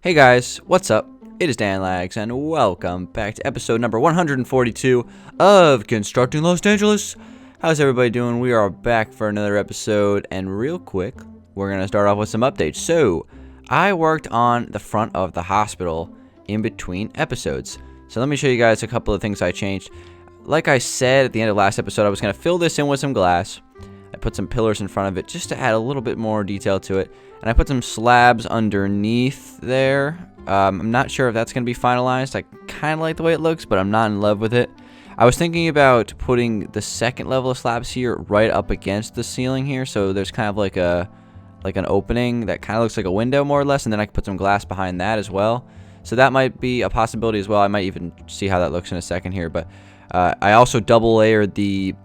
Hey guys, what's up? It is Danlags, and welcome back to episode number 142 of Constructing Los Dangeles. How's everybody doing? We are back for another episode, and real quick, we're going to start off with some updates. So, I worked on the front of the hospital in between episodes. So let me show you guys a couple of things I changed. Like I said at the end of last episode, I was going to fill this in with some glass. I put some pillars in front of it just to add a little bit more detail to it. And I put some slabs underneath there. I'm not sure if that's going to be finalized. I kind of like the way it looks, but I'm not in love with it. I was thinking about putting the second level of slabs here right up against the ceiling here. So there's kind of like an opening that kind of looks like a window more or less. And then I can put some glass behind that as well. So that might be a possibility as well. I might even see how that looks in a second here. But I also double layered the,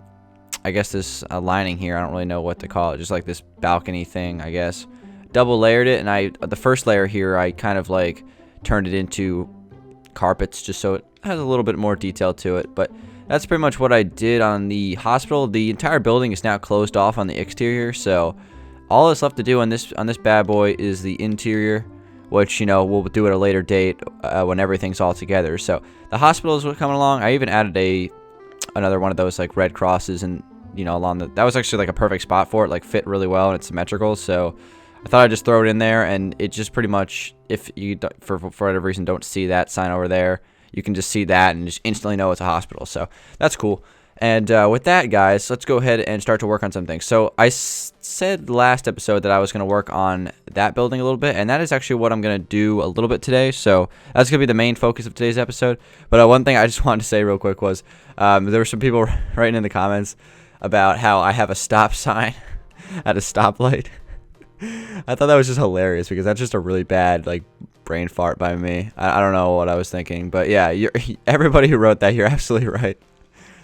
I guess this lining here. I don't really know what to call it. Just like this balcony thing, I guess. Double layered it, and the first layer here I kind of like turned it into carpets just so it has a little bit more detail to it. But that's pretty much what I did on the hospital. The entire building is now closed off on the exterior, so all that's left to do on this bad boy is the interior, which, you know, we'll do at a later date when everything's all together. So the hospital is coming along. I even added another one of those like red crosses, and you know, along that was actually like a perfect spot for it, like fit really well, and it's symmetrical. So I thought I'd just throw it in there, and it just pretty much, if you, for whatever reason, don't see that sign over there, you can just see that and just instantly know it's a hospital. So that's cool. And with that, guys, let's go ahead and start to work on some things. So I said last episode that I was going to work on that building a little bit, and that is actually what I'm going to do a little bit today. So that's going to be the main focus of today's episode. But one thing I just wanted to say real quick was there were some people writing in the comments about how I have a stop sign at a stoplight. I thought that was just hilarious because that's just a really bad like brain fart by me. I don't know what I was thinking, but yeah, everybody who wrote that, you're absolutely right.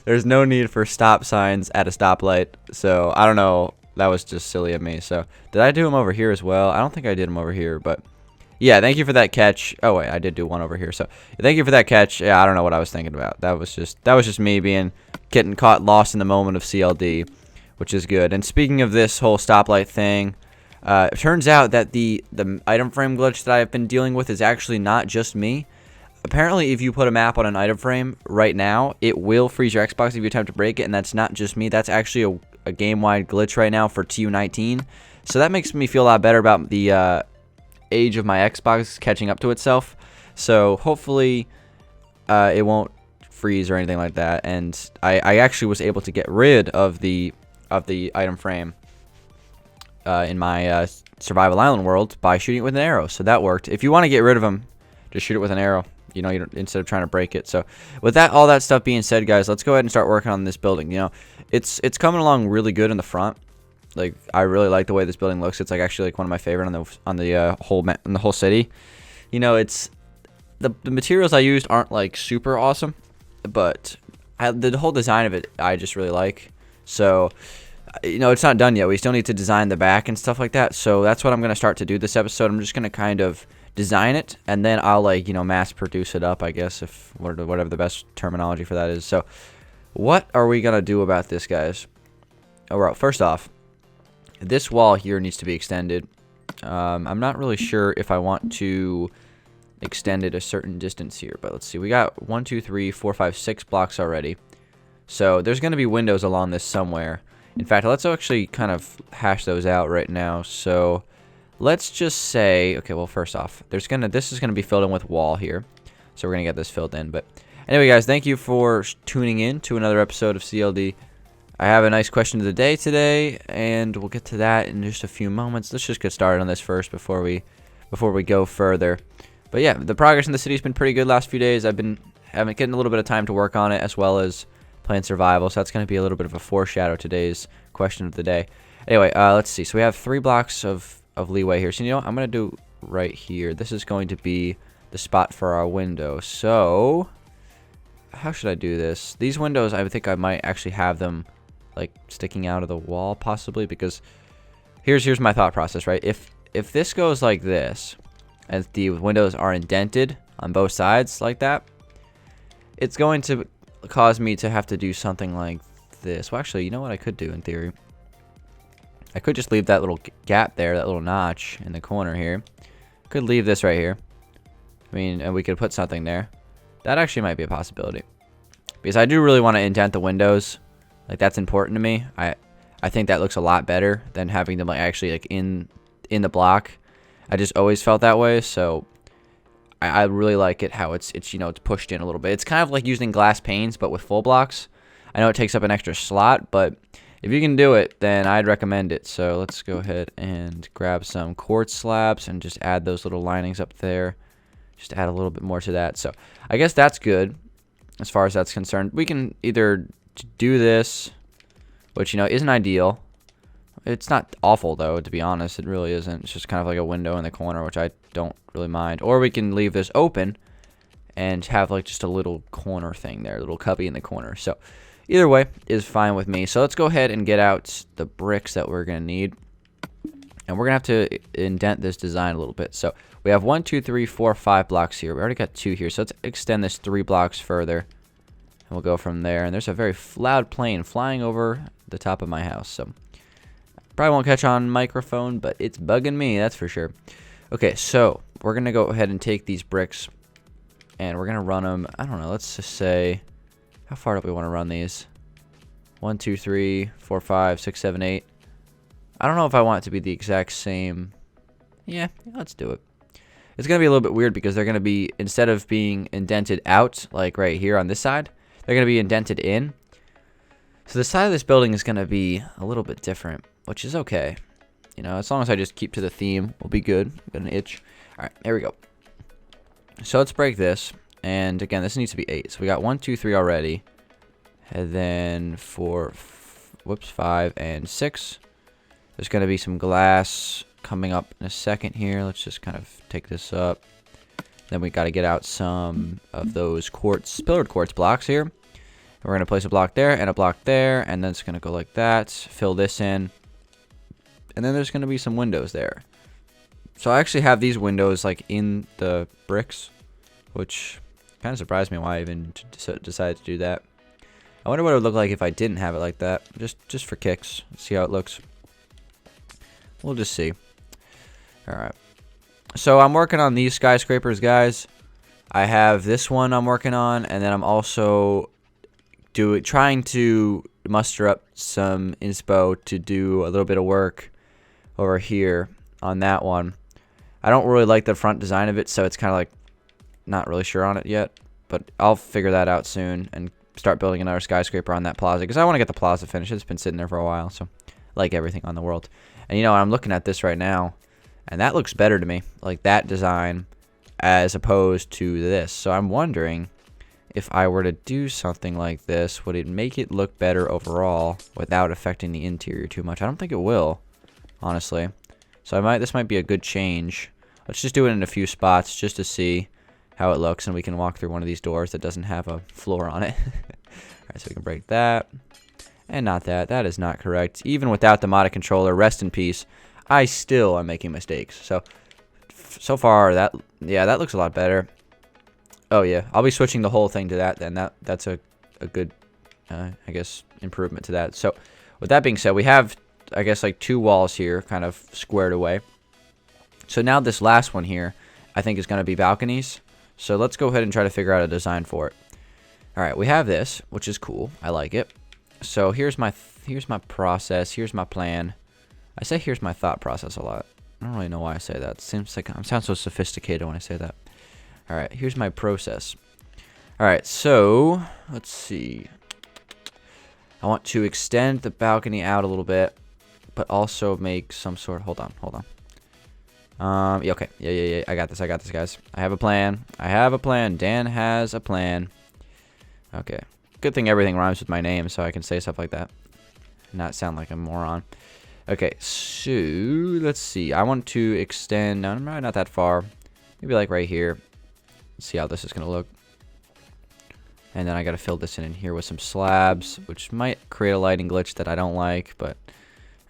There's no need for stop signs at a stoplight. So I don't know. That was just silly of me. So did I do them over here as well? I don't think I did them over here, but yeah, thank you for that catch. Oh wait, I did do one over here. So thank you for that catch. Yeah, I don't know what I was thinking about. That was just me getting caught lost in the moment of CLD, which is good. And speaking of this whole stoplight thing, it turns out that the item frame glitch that I've been dealing with is actually not just me. Apparently, if you put a map on an item frame right now, it will freeze your Xbox if you attempt to break it, and that's not just me. That's actually a game-wide glitch right now for TU19. So that makes me feel a lot better about the age of my Xbox catching up to itself. So hopefully it won't freeze or anything like that. And I actually was able to get rid of the item frame in my survival island world by shooting it with an arrow. So that worked. If you want to get rid of them, just shoot it with an arrow, you know, instead of trying to break it. So with all that stuff being said, guys, let's go ahead and start working on this building. You know, it's coming along really good in the front. Like, I really like the way this building looks. It's like actually like one of my favorite on the whole city. You know, it's the materials I used aren't like super awesome, but the whole design of it I just really like. So you know, it's not done yet. We still need to design the back and stuff like that. So that's what I'm going to start to do this episode. I'm just going to kind of design it, and then I'll, like, you know, mass produce it up, I guess, if whatever the best terminology for that is. So what are we going to do about this, guys? Oh, well, first off, this wall here needs to be extended. I'm not really sure if I want to extend it a certain distance here, but let's see. We got 1, 2, 3, 4, 5, 6 blocks already. So there's going to be windows along this somewhere. In fact, let's actually kind of hash those out right now. So let's just say, okay, well, first off, this is gonna be filled in with wall here. So we're gonna get this filled in. But anyway, guys, thank you for tuning in to another episode of CLD. I have a nice question of the day today, and we'll get to that in just a few moments. Let's just get started on this first before we go further. But yeah, the progress in the city has been pretty good last few days. I've been getting a little bit of time to work on it, as well as playing survival, so that's going to be a little bit of a foreshadow today's question of the day. Anyway, let's see. So we have 3 blocks of leeway here. So you know what I'm going to do right here? This is going to be the spot for our window. So how should I do this? These windows, I think I might actually have them like sticking out of the wall, possibly, because here's my thought process, right? If this goes like this, as the windows are indented on both sides like that, it's going to cause me to have to do something like this. Well, actually, you know what I could do in theory? I could just leave that little gap there, that little notch in the corner here. Could leave this right here. I mean, and we could put something there. That actually might be a possibility. Because I do really want to indent the windows. Like, that's important to me. I think that looks a lot better than having them like actually like in the block. I just always felt that way, so I really like it how it's you know, it's pushed in a little bit. It's kind of like using glass panes but with full blocks. I know it takes up an extra slot, but if you can do it, then I'd recommend it. So let's go ahead and grab some quartz slabs and just add those little linings up there. Just add a little bit more to that. So I guess that's good as far as that's concerned. We can either do this, which, you know, isn't ideal. It's not awful, though, to be honest. It really isn't. It's just kind of like a window in the corner, which I don't really mind. Or we can leave this open and have, like, just a little corner thing there, a little cubby in the corner. So either way is fine with me. So let's go ahead and get out the bricks that we're going to need. And we're going to have to indent this design a little bit. So we have 1, 2, 3, 4, 5 blocks here. We already got 2 here. So let's extend this 3 blocks further. And we'll go from there. And there's a very loud plane flying over the top of my house. So probably won't catch on microphone, but it's bugging me, that's for sure. Okay, so we're going to go ahead and take these bricks. And we're going to run them, I don't know, let's just say, how far do we want to run these? 1, 2, 3, 4, 5, 6, 7, 8. I don't know if I want it to be the exact same. Yeah, let's do it. It's going to be a little bit weird because they're going to be, instead of being indented out, like right here on this side, they're going to be indented in. So the side of this building is going to be a little bit different, which is okay. You know, as long as I just keep to the theme, we'll be good. Got an itch. All right, here we go. So let's break this. And again, this needs to be 8. So we got 1, 2, 3 already. And then 4, 5, and 6. There's going to be some glass coming up in a second here. Let's just kind of take this up. Then we got to get out some of those pillared quartz blocks here. We're going to place a block there and a block there. And then it's going to go like that. Fill this in. And then there's going to be some windows there. So I actually have these windows like in the bricks, which kind of surprised me why I even decided to do that. I wonder what it would look like if I didn't have it like that. Just for kicks. See how it looks. We'll just see. Alright. So I'm working on these skyscrapers, guys. I have this one I'm working on, and then I'm also trying to muster up some inspo to do a little bit of work over here on that one. I don't really like the front design of it, so it's kind of like not really sure on it yet. But I'll figure that out soon and start building another skyscraper on that plaza, because I want to get the plaza finished. It's been sitting there for a while, so like everything on the world. And you know, I'm looking at this right now, and that looks better to me, like that design, as opposed to this. So I'm wondering if I were to do something like this, would it make it look better overall without affecting the interior too much? I don't think it will, honestly. So this might be a good change. Let's just do it in a few spots just to see how it looks, and we can walk through one of these doors that doesn't have a floor on it. Alright, so we can break that. And not that. That is not correct. Even without the modded controller, rest in peace, I still am making mistakes. So far, that looks a lot better. Oh, yeah. I'll be switching the whole thing to that then. That's a good, I guess, improvement to that. So, with that being said, we have, I guess, like 2 walls here kind of squared away. So now this last one here, I think is going to be balconies. So let's go ahead and try to figure out a design for it. Alright, we have this, which is cool. I like it. So here's my process. Here's my plan. I say here's my thought process a lot. I don't really know why I say that. It seems like I sound so sophisticated when I say that. All right, here's my process. All right, so let's see. I want to extend the balcony out a little bit, but also make some sort. Hold on. Yeah, okay. Yeah. I got this, guys. I have a plan. Dan has a plan. Okay. Good thing everything rhymes with my name, so I can say stuff like that. Not sound like a moron. Okay, so let's see. I want to extend. No, I'm not that far. Maybe like right here. Let's see how this is gonna look. And then I gotta fill this in here with some slabs, which might create a lighting glitch that I don't like, but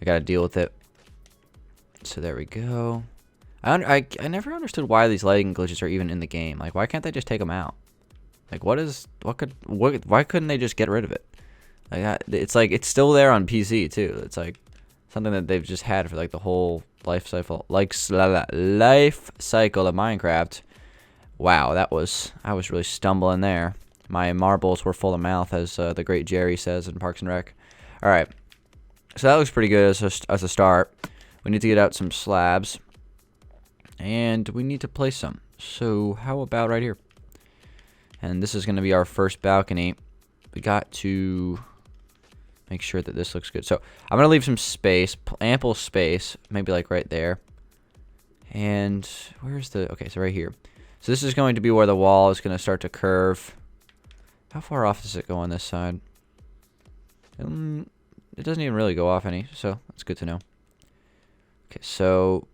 I gotta deal with it. So there we go. I never understood why these lighting glitches are even in the game. Like, why can't they just take them out? Like, why couldn't they just get rid of it? Like, it's like, it's still there on PC too. It's like something that they've just had for like the whole life cycle of Minecraft. Wow, I was really stumbling there. My marbles were full of mouth, as the great Jerry says in Parks and Rec. All right, so that looks pretty good as a start. We need to get out some slabs, and we need to place some. So how about right here? And this is going to be our first balcony. We got to make sure that this looks good. So I'm going to leave some space, ample space, maybe like right there. And where's the... Okay, so right here. So this is going to be where the wall is going to start to curve. How far off does it go on this side? It doesn't even really go off any, so that's good to know. Okay, so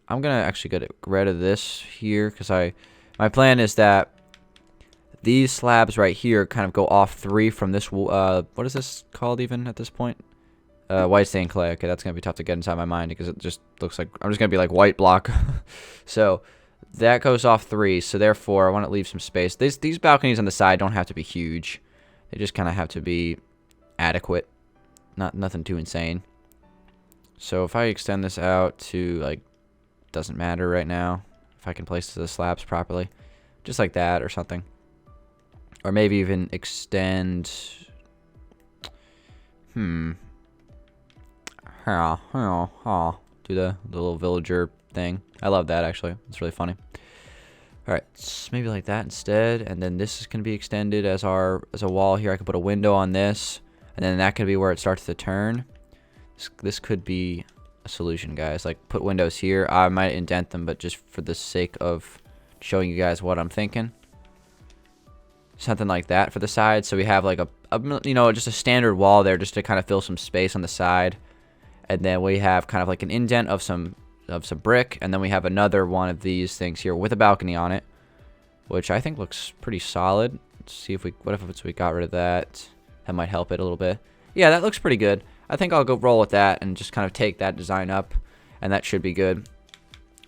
I'm going to actually get rid of this here because my plan is that these slabs right here kind of go off 3 from this, what is this called even at this point? White stained clay. Okay, that's going to be tough to get inside my mind because it just looks like, I'm just going to be like white block. So that goes off 3, so therefore I want to leave some space. These balconies on the side don't have to be huge. They just kind of have to be adequate. Nothing too insane. So if I extend this out to, like, doesn't matter right now. If I can place the slabs properly. Just like that or something. Or maybe even extend... Do the little villager thing. I love that, actually. It's really funny. Alright, maybe like that instead. And then this is going to be extended as a wall here. I could put a window on this. And then that could be where it starts to turn. This could be a solution, guys. Like, put windows here. I might indent them, but just for the sake of showing you guys what I'm thinking. Something like that for the side. So we have like just a standard wall there just to kind of fill some space on the side. And then we have kind of like an indent of some brick. And then we have another one of these things here with a balcony on it, which I think looks pretty solid. Let's see if what if we got rid of that. That might help it a little bit. Yeah, that looks pretty good. I think I'll go roll with that and just kind of take that design up, and that should be good.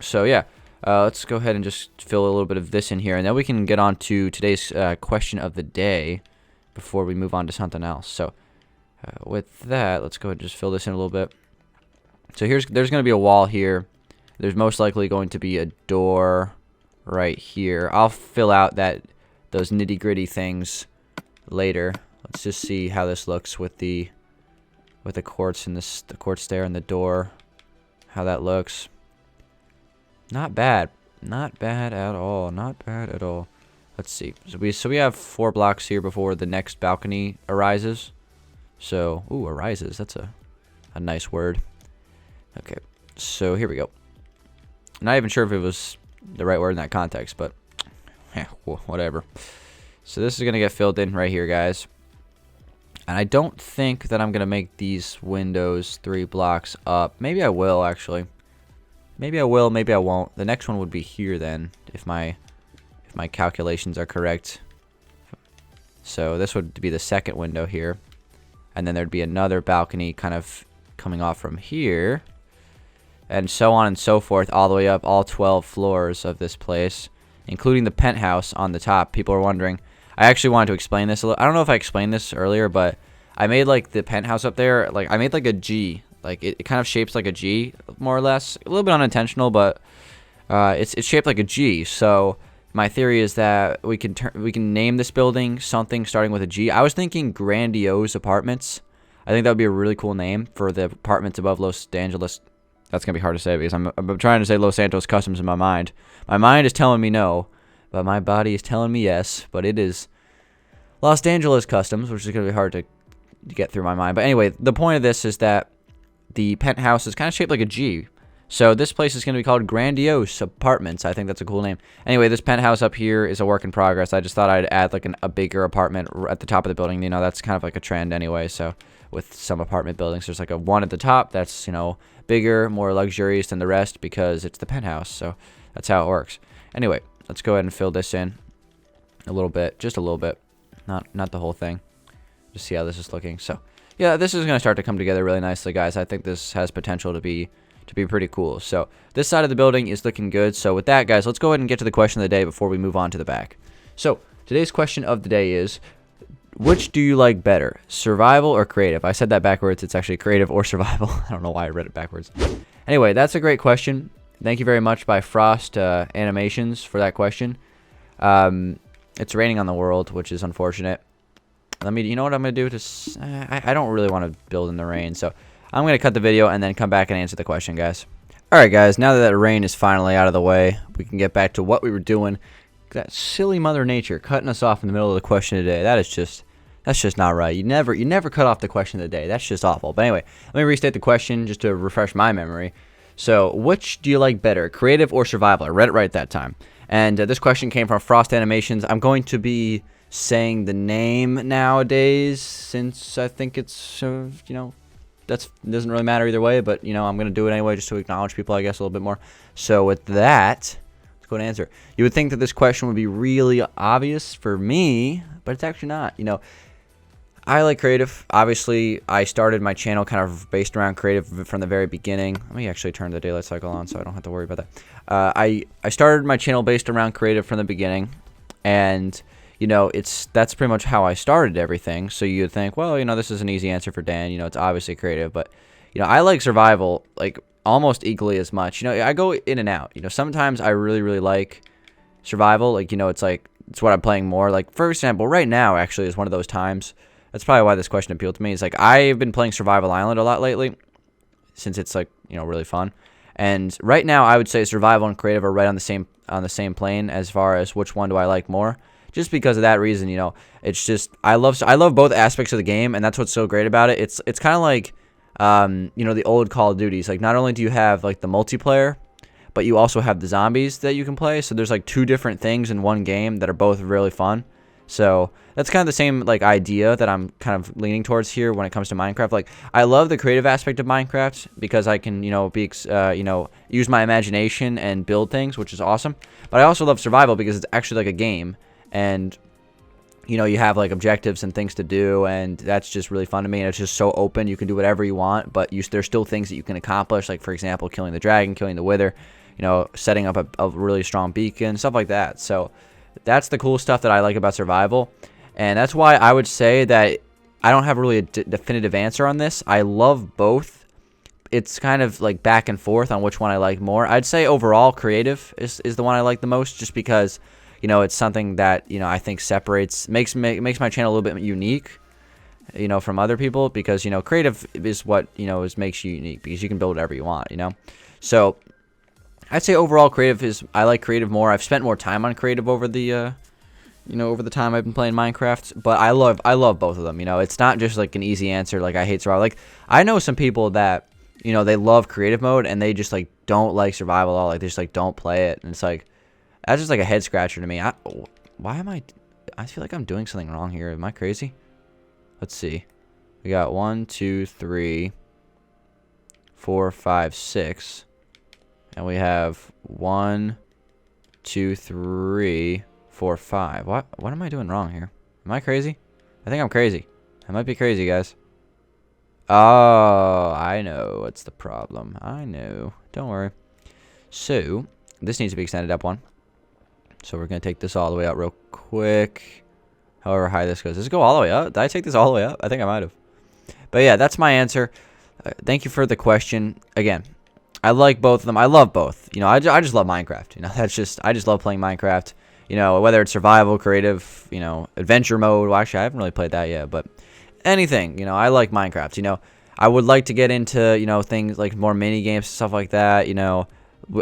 So yeah, let's go ahead and just fill a little bit of this in here, and then we can get on to today's question of the day before we move on to something else. So with that, let's go ahead and just fill this in a little bit. So there's going to be a wall here. There's most likely going to be a door right here. I'll fill out those nitty-gritty things later. Let's just see how this looks with the quartz and the quartz there and the door. How that looks. Not bad. Not bad at all. Not bad at all. Let's see. So we have 4 blocks here before the next balcony arises. So, arises. That's a nice word. Okay. So here we go. Not even sure if it was the right word in that context, but whatever. So this is going to get filled in right here, guys. And I don't think that I'm going to make these windows 3 blocks up. Maybe I will, actually. Maybe I will, maybe I won't. The next one would be here then, if my calculations are correct. So this would be the second window here. And then there'd be another balcony kind of coming off from here. And so on and so forth, all the way up all 12 floors of this place, including the penthouse on the top. People are wondering. I actually wanted to explain this a little. I don't know if I explained this earlier, but I made like the penthouse up there. Like I made like a G. Like it kind of shapes like a G, more or less. A little bit unintentional, but it's shaped like a G. So my theory is that we can name this building something starting with a G. I was thinking Grandiose Apartments. I think that would be a really cool name for the apartments above Los Dangeles. That's gonna be hard to say because I'm trying to say Los Santos Customs in my mind. My mind is telling me no. But my body is telling me yes, but it is Los Dangeles Customs, which is going to be hard to get through my mind. But anyway, the point of this is that the penthouse is kind of shaped like a G. So this place is going to be called Grandiose Apartments. I think that's a cool name. Anyway, this penthouse up here is a work in progress. I just thought I'd add like a bigger apartment at the top of the building. You know, that's kind of like a trend anyway. So with some apartment buildings, there's like a one at the top that's, you know, bigger, more luxurious than the rest because it's the penthouse. So that's how it works. Anyway. Let's go ahead and fill this in a little bit, just a little bit, not the whole thing. Just see how this is looking. So, yeah, this is going to start to come together really nicely, guys. I think this has potential to be pretty cool. So, this side of the building is looking good. So, with that, guys, let's go ahead and get to the question of the day before we move on to the back. So, today's question of the day is, which do you like better, survival or creative? I said that backwards. It's actually creative or survival. I don't know why I read it backwards. Anyway, that's a great question. Thank you very much by Frost Animations for that question. It's raining on the world, which is unfortunate. You know what I'm going to do? I don't really want to build in the rain, so I'm going to cut the video and then come back and answer the question, guys. Alright, guys, now that that rain is finally out of the way, we can get back to what we were doing. That silly Mother Nature cutting us off in the middle of the question today. That's just not right. You never cut off the question of the day. That's just awful. But anyway, let me restate the question just to refresh my memory. So, which do you like better, creative or survival? I read it right that time. And this question came from Frost Animations. I'm going to be saying the name nowadays since I think it's, that doesn't really matter either way. But, I'm going to do it anyway just to acknowledge people, I guess, a little bit more. So, with that, let's go to answer. You would think that this question would be really obvious for me, but it's actually not. I like creative. Obviously, I started my channel kind of based around creative from the very beginning. Let me actually turn the daylight cycle on so I don't have to worry about that. I started my channel based around creative from the beginning, and that's pretty much how I started everything. So you'd think, well, this is an easy answer for Dan. It's obviously creative, but I like survival like almost equally as much. I go in and out. Sometimes I really really like survival. Like it's what I'm playing more. Like for example, right now actually is one of those times. That's probably why this question appealed to me. It's like I've been playing Survival Island a lot lately, since it's like really fun. And right now, I would say survival and creative are right on the same plane as far as which one do I like more. Just because of that reason, it's just I love both aspects of the game, and that's what's so great about it. It's kind of like the old Call of Duties. Like not only do you have like the multiplayer, but you also have the zombies that you can play. So there's like two different things in one game that are both really fun. So that's kind of the same like idea that I'm kind of leaning towards here when it comes to Minecraft. Like I love the creative aspect of Minecraft because I can use my imagination and build things, which is awesome. But I also love survival because it's actually like a game, and you have like objectives and things to do, and that's just really fun to me. And it's just so open, you can do whatever you want, but there's still things that you can accomplish, like for example killing the dragon, killing the wither, setting up a really strong beacon, stuff like that. So that's the cool stuff that I like about survival, and that's why I would say that I don't have really a definitive answer on this. I love both. It's kind of like back and forth on which one I like more. I'd say overall creative is the one I like the most, just because it's something that I think makes my channel a little bit unique from other people, because creative is what makes you unique, because you can build whatever you want. So I'd say overall I like creative more. I've spent more time on creative over the over the time I've been playing Minecraft, but I love both of them. It's not just like an easy answer like I hate survival. Like I know some people that they love creative mode and they just like don't like survival at all. Like they just like don't play it, and it's like that's just like a head scratcher to me. I feel like I'm doing something wrong here. Am I crazy? Let's see. We got 1, 2, 3, 4, 5, 6. And we have 1, 2, 3, 4, 5. What am I doing wrong here? Am I crazy? I think I'm crazy. I might be crazy, guys. Oh, I know what's the problem. I know. Don't worry. So, this needs to be extended up one. So we're going to take this all the way out real quick. However high this goes. Does it go all the way up? Did I take this all the way up? I think I might have. But yeah, that's my answer. Thank you for the question. Again, I like both of them. I love both. I just love Minecraft. I just love playing Minecraft. Whether it's survival, creative, adventure mode. Well, actually, I haven't really played that yet, but anything. I like Minecraft. I would like to get into things like more mini games, stuff like that.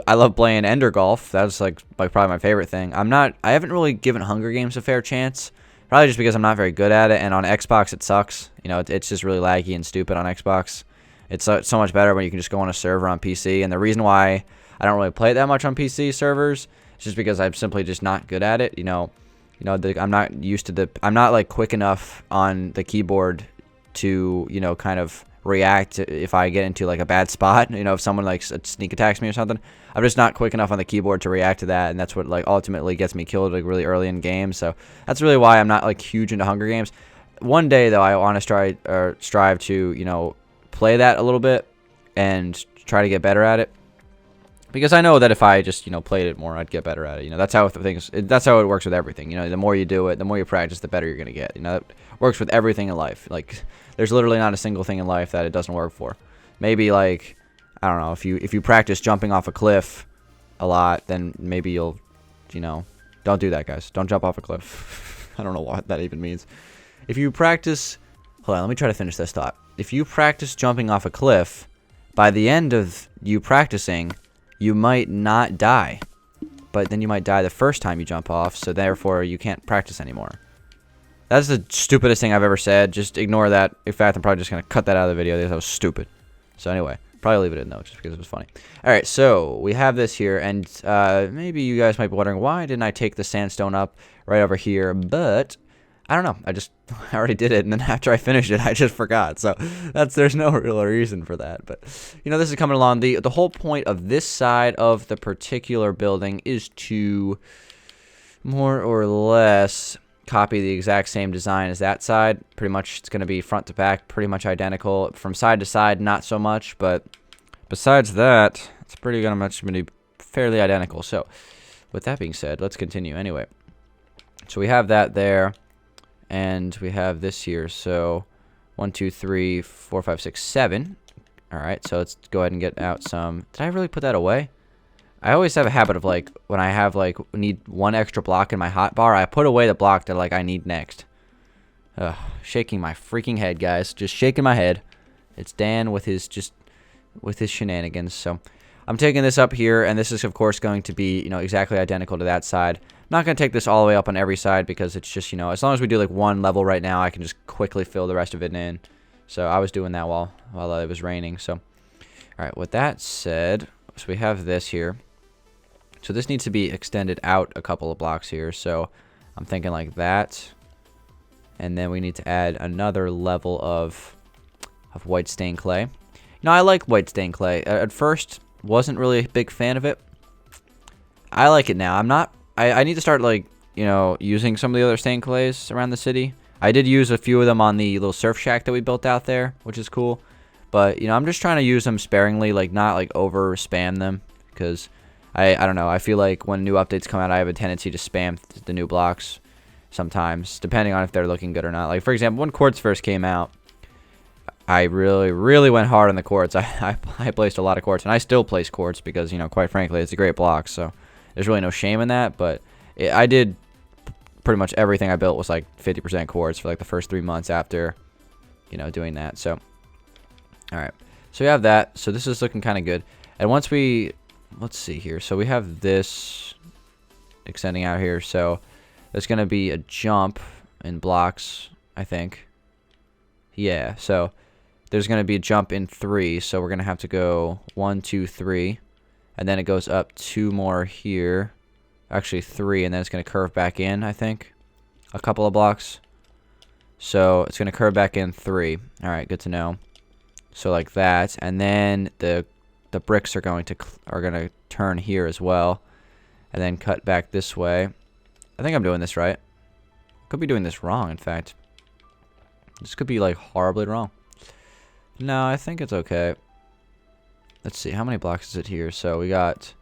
I love playing Ender Golf. That's like probably my favorite thing. I haven't really given Hunger Games a fair chance. Probably just because I'm not very good at it, and on Xbox it sucks. It's just really laggy and stupid on Xbox. It's so much better when you can just go on a server on PC. And the reason why I don't really play it that much on PC servers is just because I'm simply just not good at it. I'm not used to I'm not like quick enough on the keyboard to kind of react if I get into like a bad spot. If someone like sneak attacks me or something, I'm just not quick enough on the keyboard to react to that, and that's what like ultimately gets me killed like really early in games. So that's really why I'm not like huge into Hunger Games. One day though, I want to strive to play that a little bit and try to get better at it, because I know that if I just played it more, I'd get better at it. That's how that's how it works with everything. The more you do it, the more you practice, the better you're gonna get. That works with everything in life. Like there's literally not a single thing in life that it doesn't work for. Maybe like I don't know, if you practice jumping off a cliff a lot, then maybe you'll, don't do that, guys. Don't jump off a cliff. I don't know what that even means. If you practice, hold on, let me try to finish this thought. If you practice jumping off a cliff, by the end of you practicing, you might not die. But then you might die the first time you jump off, so therefore you can't practice anymore. That's the stupidest thing I've ever said. Just ignore that. In fact, I'm probably just going to cut that out of the video because that was stupid. So anyway, probably leave it in though, just because it was funny. Alright, so we have this here, and maybe you guys might be wondering, why didn't I take the sandstone up right over here? But I don't know. I already did it, and then after I finished it, I just forgot. So there's no real reason for that. But this is coming along. The whole point of this side of the particular building is to more or less copy the exact same design as that side. Pretty much, it's going to be front to back, pretty much identical. From side to side, not so much. But besides that, it's pretty much going to be fairly identical. So with that being said, let's continue. Anyway, so we have that there. And we have this here, so 1, 2, 3, 4, 5, 6, 7. All right, so let's go ahead and get out some. Did I really put that away? I always have a habit of, like, when I have, like, need one extra block in my hotbar, I put away the block that, like, I need next. Ugh, shaking my freaking head, guys. Just shaking my head. It's Dan with his shenanigans. So I'm taking this up here, and this is, of course, going to be, exactly identical to that side. I'm not going to take this all the way up on every side because it's just, as long as we do like one level right now, I can just quickly fill the rest of it in. So I was doing that while it was raining. So, all right, with that said, so we have this here. So this needs to be extended out a couple of blocks here. So I'm thinking like that. And then we need to add another level of white stained clay. I like white stained clay. At first, wasn't really a big fan of it. I like it now. I need to start, like, using some of the other stained clays around the city. I did use a few of them on the little surf shack that we built out there, which is cool. But, I'm just trying to use them sparingly, like, not, like, over spam them. Because, I don't know, I feel like when new updates come out, I have a tendency to spam the new blocks sometimes, depending on if they're looking good or not. Like, for example, when quartz first came out, I really, really went hard on the quartz. I placed a lot of quartz, and I still place quartz because, quite frankly, it's a great block, so there's really no shame in that. But I did pretty much everything I built was like 50% quartz for like the first 3 months after, doing that. So, all right. So we have that. So this is looking kind of good. And once let's see here. So we have this extending out here. So there's going to be a jump in blocks, I think. Yeah. So there's going to be a jump in 3. So we're going to have to go 1, 2, 3. And then it goes up 2 more here. Actually 3, and then it's going to curve back in, I think. A couple of blocks. So it's going to curve back in 3. Alright, good to know. So like that. And then the bricks are going to turn here as well. And then cut back this way. I think I'm doing this right. Could be doing this wrong, in fact. This could be like horribly wrong. No, I think it's okay. Let's see, how many blocks is it here? So we got,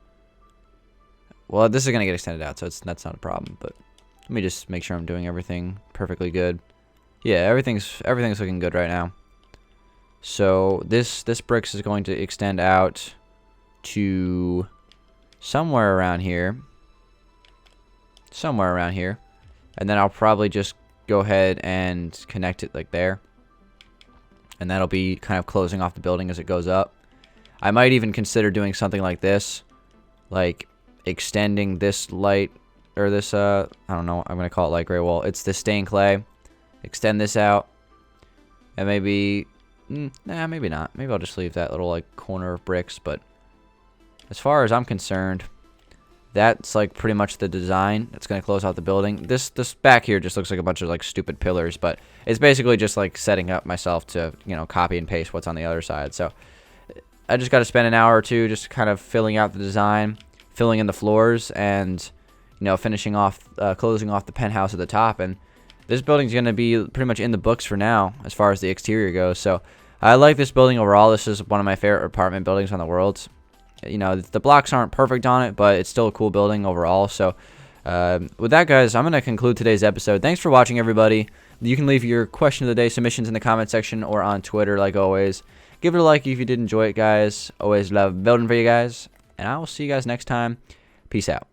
well, this is going to get extended out, so that's not a problem. But let me just make sure I'm doing everything perfectly good. Yeah, everything's looking good right now. So this bricks is going to extend out to somewhere around here. And then I'll probably just go ahead and connect it like there. And that'll be kind of closing off the building as it goes up. I might even consider doing something like this, like extending this light, or this, I don't know, I'm going to call it light gray wall. It's the stained clay. Extend this out, and maybe, nah, maybe not. Maybe I'll just leave that little, like, corner of bricks, but as far as I'm concerned, that's, like, pretty much the design that's going to close out the building. This back here just looks like a bunch of, like, stupid pillars, but it's basically just, like, setting up myself to, copy and paste what's on the other side, so I just got to spend an hour or two just kind of filling out the design, filling in the floors, and, finishing off, closing off the penthouse at the top. And this building's going to be pretty much in the books for now as far as the exterior goes. So I like this building overall. This is one of my favorite apartment buildings on the world. The blocks aren't perfect on it, but it's still a cool building overall. So with that, guys, I'm going to conclude today's episode. Thanks for watching, everybody. You can leave your question of the day submissions in the comment section or on Twitter, like always. Give it a like if you did enjoy it, guys. Always love building for you guys. And I will see you guys next time. Peace out.